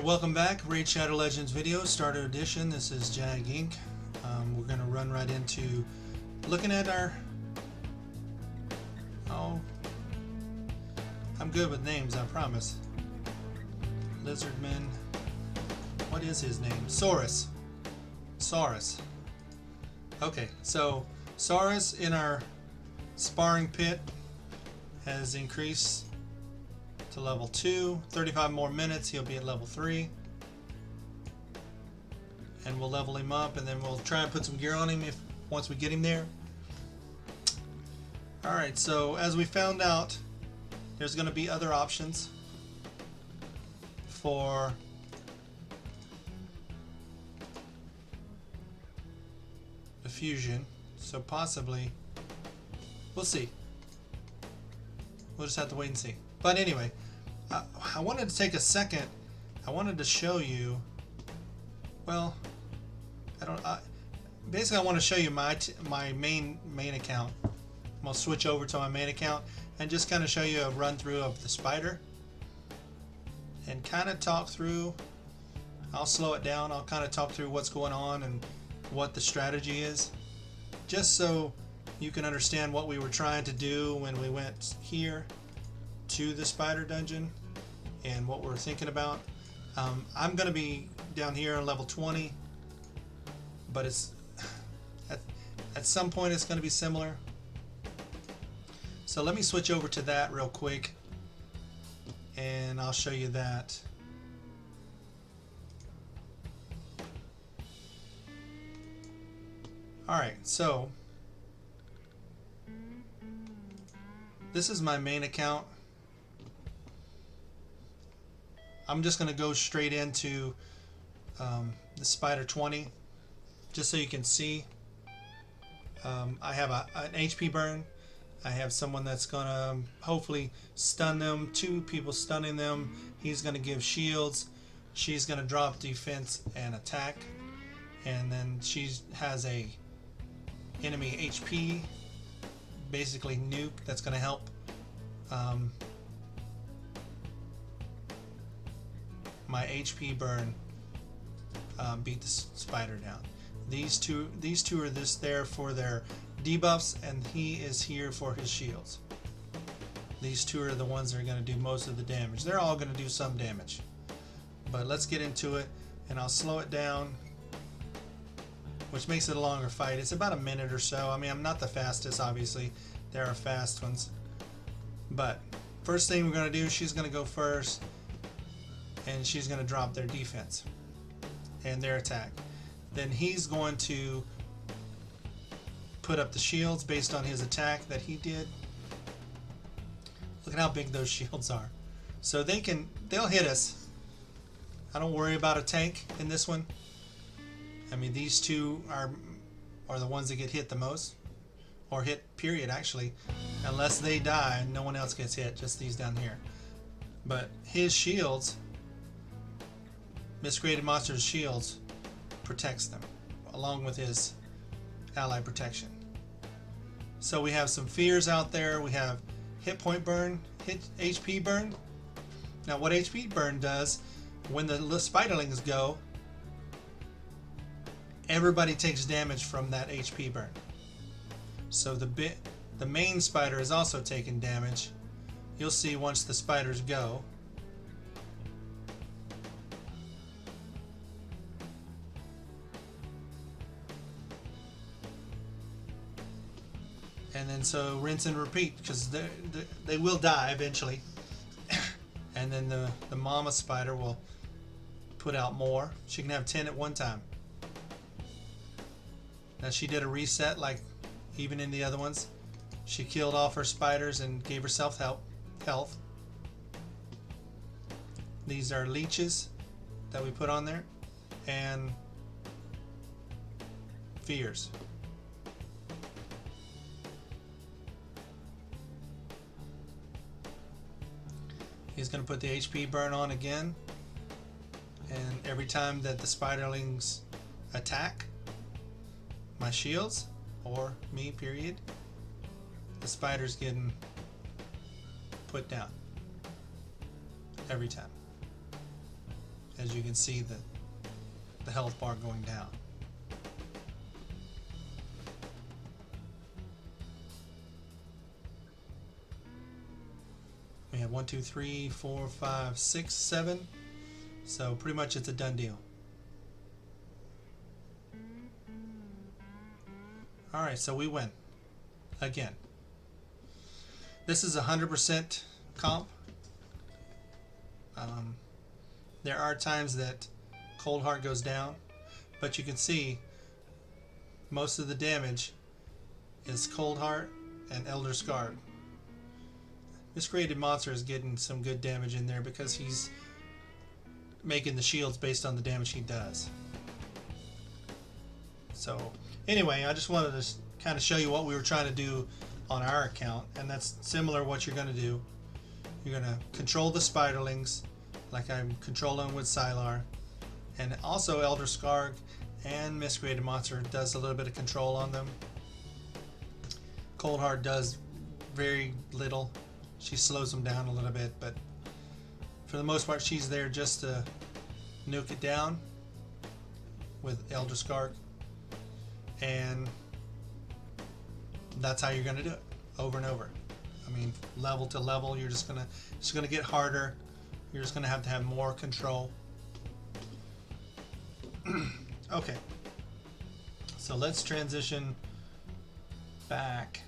welcome back. Raid Shadow Legends video, Starter Edition. This is Jag Inc. We're going to run right into looking at our... Oh, I'm good with names, I promise. Lizardman. What is his name? Saurus. Saurus. Okay, so Saurus in our sparring pit has increased to level 2. 35 more minutes, he'll be at level 3. And we'll level him up, and then we'll try and put some gear on him once we get him there. Alright, so as we found out, there's going to be other options for the fusion. So possibly, we'll see. We'll just have to wait and see. But anyway, I wanted to take a second. I wanted to show you, well, basically I want to show you my main account. I'm going to switch over to my main account and just kind of show you a run through of the spider and kind of talk through. I'll slow it down. I'll kind of talk through what's going on and what the strategy is, just so you can understand what we were trying to do when we went here to the spider dungeon and what we're thinking about. I'm going to be down here on level 20, but it's at some point it's going to be similar. So let me switch over to that real quick and I'll show you that. Alright, so this is my main account. I'm just going to go straight into the Spider 20 just so you can see. I have an HP burn. I have someone that's going to hopefully stun them. 2 people stunning them. He's going to give shields. She's going to drop defense and attack. And then she has a enemy HP, basically nuke, that's going to help my HP burn beat the spider down. These two are there for their debuffs, and he is here for his shields. These 2 are the ones that are going to do most of the damage. They're all going to do some damage, but let's get into it, and I'll slow it down, which makes it a longer fight. It's about a minute or so. I mean, I'm not the fastest, obviously. There are fast ones. But first thing we're going to do, she's going to go first, and she's going to drop their defense and their attack. Then he's going to put up the shields based on his attack that he did. Look at how big those shields are. So they'll hit us. I don't worry about a tank in this one. I mean, these 2 are the ones that get hit the most, or hit period actually, unless they die. No one else gets hit, just these down here. But his shields, Miscreated Monster's shields, protects them along with his ally protection. So we have some fears out there. We have hit point burn, HP burn. Now what HP burn does, when the spiderlings go, everybody takes damage from that HP burn. So the main spider is also taking damage. You'll see once the spiders go. And then so rinse and repeat, because they will die eventually. And then the mama spider will put out more. She can have 10 at one time. Now she did a reset like even in the other ones. She killed off her spiders and gave herself health. These are leeches that we put on there, and fears. He's going to put the HP burn on again, and every time that the spiderlings attack my shields, or me period, the spider's getting put down every time. as you can see the health bar going down. We have 1, 2, 3, 4, 5, 6, 7. So pretty much it's a done deal. Alright, so we win. Again. This is 100% comp. There are times that Cold Heart goes down, but you can see most of the damage is Cold Heart and Elder Scar. This created monster is getting some good damage in there because he's making the shields based on the damage he does. So anyway, I just wanted to kind of show you what we were trying to do on our account, and that's similar what you're going to do. You're going to control the spiderlings like I'm controlling with Sylar, and also Elder Scarg and Miscreated Monster does a little bit of control on them. Coldheart does very little. She slows them down a little bit, but for the most part she's there just to nuke it down with Elder Scarg, and that's how you're going to do it over and over. I mean, level to level, you're just gonna get harder. You're just gonna have to have more control. Okay, so let's transition back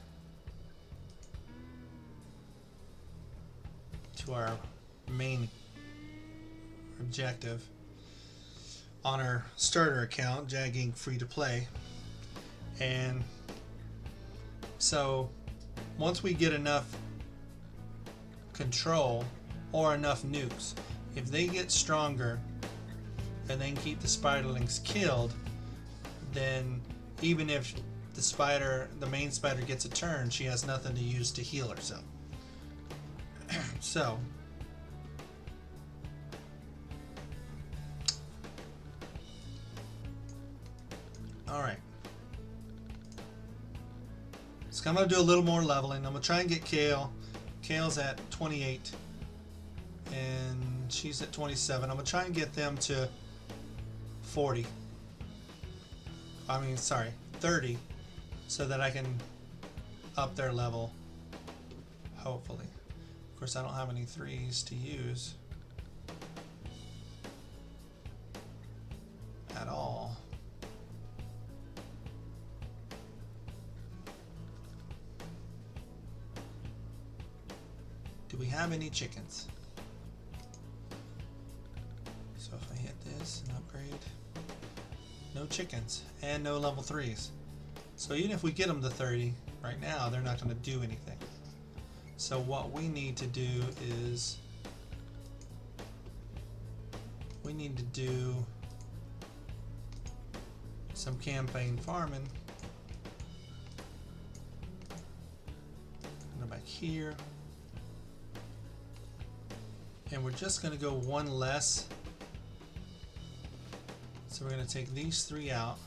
to our main objective on our starter account, Jagging Free to Play. And so once we get enough control or enough nukes, if they get stronger and they can keep the spiderlings killed, then even if the main spider gets a turn, she has nothing to use to heal herself. So alright, so I'm going to do a little more leveling. I'm going to try and get Kale. Kale's at 28 and she's at 27. I'm going to try and get them to 40. I mean, sorry, 30, so that I can up their level, hopefully. Of course, I don't have any 3s to use at all. Do we have any chickens? So if I hit this and upgrade, no chickens and no level 3s. So even if we get them to 30 right now, they're not going to do anything. So what we need to do is we need to do some campaign farming. Go back here. And we're just going to go one less. So we're going to take these 3 out.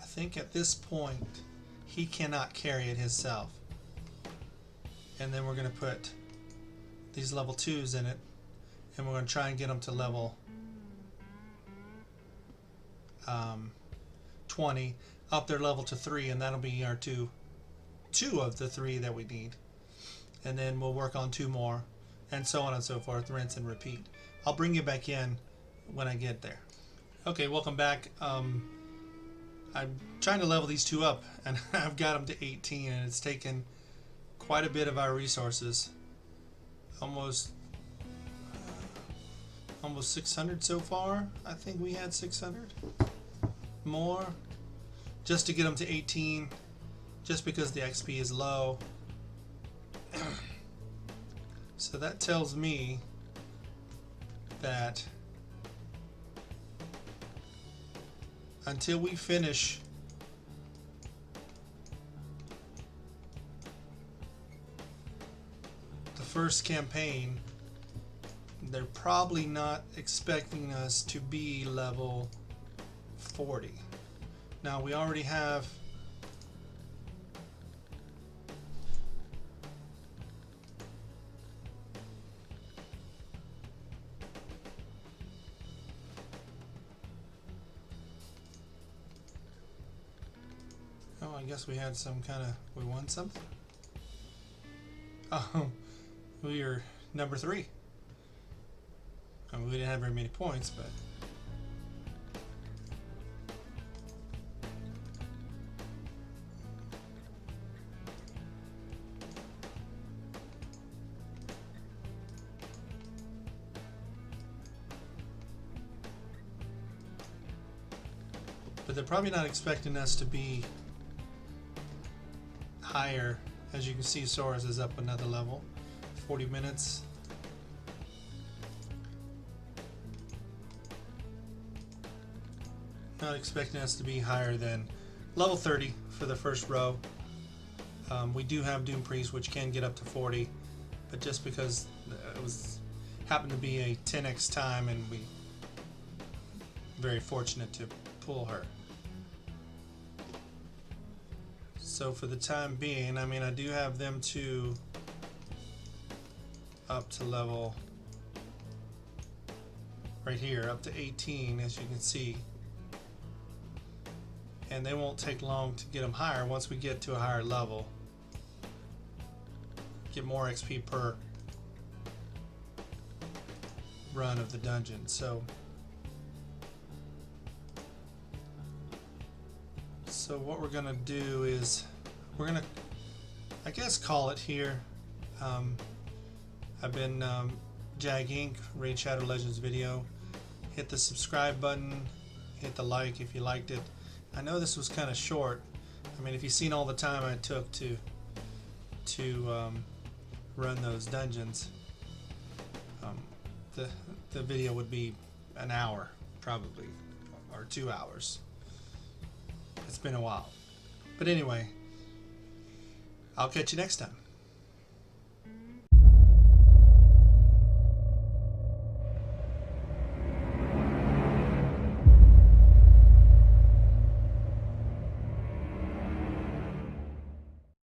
I think at this point he cannot carry it himself. And then we're going to put these level 2s in it, and we're going to try and get them to level 20, up their level to 3, and that'll be our two of the 3 that we need. And then we'll work on 2 more, and so on and so forth, rinse and repeat. I'll bring you back in when I get there. Okay, welcome back. I'm trying to level these 2 up, and I've got them to 18, and it's taken quite a bit of our resources. Almost 600 so far. I think we had 600 more just to get them to 18, just because the XP is low. So that tells me that until we finish the first campaign, they're probably not expecting us to be level 40. Now we already have I guess we had some kind of, we won something. Oh, we are number 3. I mean, we didn't have very many points, but they're probably not expecting us to be higher. As you can see, Sora's is up another level. 40 minutes. Not expecting us to be higher than level 30 for the first row. We do have Doom Priest, which can get up to 40, but just because it was happened to be a 10x time, and we very fortunate to pull her. So for the time being, I mean, I do have them two up to level right here, up to 18, as you can see. And they won't take long to get them higher once we get to a higher level. Get more XP per run of the dungeon. So what we're gonna do is we're gonna, I guess, call it here. I've been Jag Inc. Raid Shadow Legends video. Hit the subscribe button, hit the like if you liked it. I know this was kind of short. I mean, if you've seen all the time I took to run those dungeons, the video would be an hour probably, or 2 hours. It's been a while. But anyway, I'll catch you next time.